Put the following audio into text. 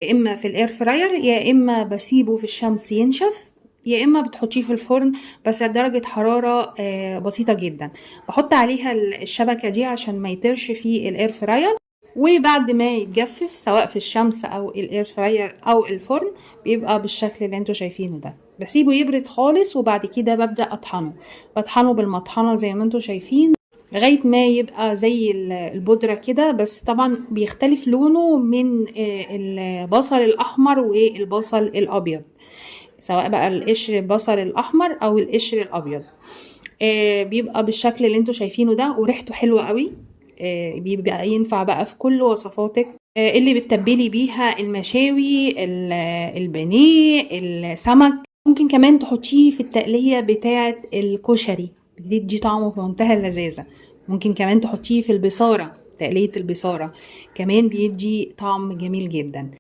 يا اما في الاير فراير، يا اما بسيبه في الشمس ينشف، يا اما بتحطيه في الفرن بس على درجة حرارة بسيطة جدا. بحط عليها الشبكة دي عشان ما يطيرش في الاير فراير. وبعد ما يتجفف سواء في الشمس او الاير فراير او الفرن بيبقى بالشكل اللي انتوا شايفينه ده. بسيبه يبرد خالص وبعد كده ببدأ بطحنه بالمطحنة زي ما انتوا شايفين لغاية ما يبقى زي البودرة كده. بس طبعا بيختلف لونه من البصل الأحمر والبصل الأبيض، سواء بقى القشر البصل الأحمر أو القشر الأبيض. بيبقى بالشكل اللي انتوا شايفينه ده وريحته حلوة قوي. بيبقى ينفع بقى في كل وصفاتك اللي بتتبلي بيها المشاوي، البانيه، السمك. ممكن كمان تحطيه في التقلية بتاعة الكشري، بتدي طعمه في منتهى اللذاذة. ممكن كمان تحطيه في البصارة، تقلية البصارة كمان بيدي طعم جميل جدا.